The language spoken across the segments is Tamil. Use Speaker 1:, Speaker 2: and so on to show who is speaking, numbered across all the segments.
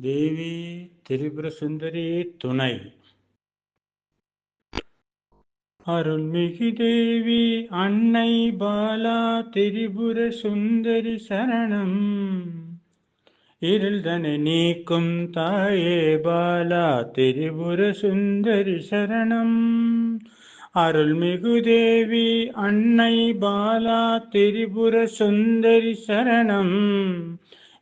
Speaker 1: தேவி திரிபுர சுந்தரி துணை. அருள்மிகு தேவி அன்னை பாலா திரிபுர சுந்தரி சரணம். இருள்தனை நீக்கும் தாயே பாலா திரிபுர சுந்தரி சரணம். அருள்மிகு தேவி அன்னை பாலா திரிபுர சுந்தரி சரணம்.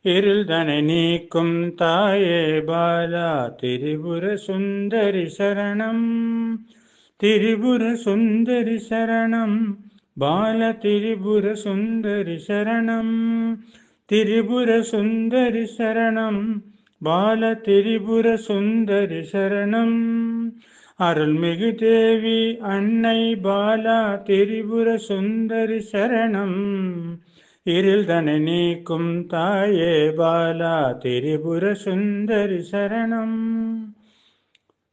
Speaker 1: இருள்தனை நீக்கும் தாயே பாலா திரிபுர சுந்தரி சரணம். திரிபுர சுந்தரி சரணம் பால திரிபுர சுந்தரி சரணம். திரிபுர சுந்தரி சரணம் பால திரிபுர சுந்தரி சரணம். அருள்மிகு தேவி அன்னை பாலா திரிபுர சுந்தரி சரணம். இருள்தனை நீக்கும் தாயே பாலா திரிபுர சுந்தரி சரணம்.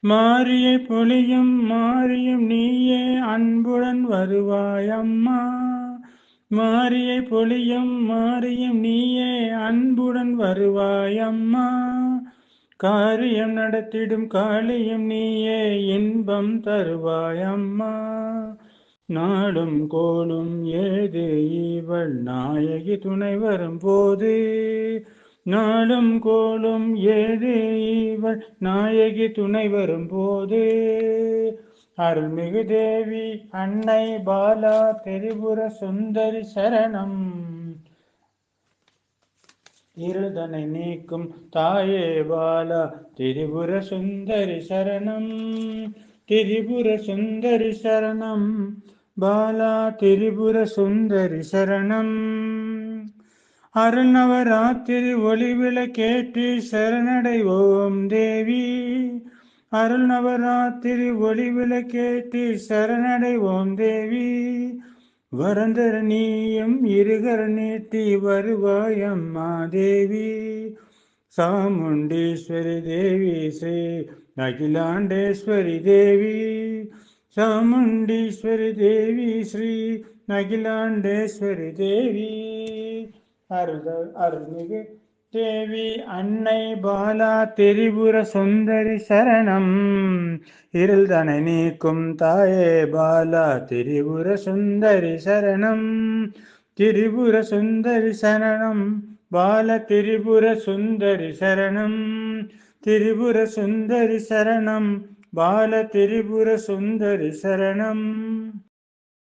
Speaker 1: மாரியை பொழியும் மாரியும் நீயே அன்புடன் வருவாய் அம்மா. மாரியை பொழியும் மாரியும் நீயே அன்புடன் வருவாய் அம்மா. காரியம் நடத்திடும் காளியும் நீயே இன்பம் தருவாய் அம்மா. நாளும் கோளும் ஏது இவள் நாயகி துணை வரும் போது. நாளும் கோளும் ஏது இவள் நாயகி துணை வரும் போது. அருள்மிகு தேவி அன்னை பாலா திரிபுர சுந்தரி சரணம். இருள்தனை நீக்கும் தாயே பாலா திரிபுர சுந்தரி சரணம். திரிபுர சுந்தரி சரணம் பாலா திரிபுர சுந்தரி சரணம். அருள் நவராத்திரி ஒளி விளக்கேற்றி சரணடைவோம் தேவி. அருள் நவராத்திரி ஒளி விளக்கேற்றி சரணடைவோம் தேவி. வரந்தர நீயும் இருகர நீட்டி வருவாய் அம்மா தேவி. சாமுண்டீஸ்வரி தேவி ஸ்ரீ அகிலாண்டேஸ்வரி தேவி. சாமுண்டீஸ்வரி தேவி ஸ்ரீ அகிலாண்டேஸ்வரி தேவி. அருள்மிகு தேவி அன்னை பாலா திரிபுர சுந்தரி சரணம். இருள்தனை நீக்கும் தாயே பாலா திரிபுர சுந்தரி சரணம். திரிபுர சுந்தரி சரணம் பால திரிபுர சுந்தரி சரணம். திரிபுர சுந்தரி சரணம் பால திரிபுர சுந்தரி சரணம்.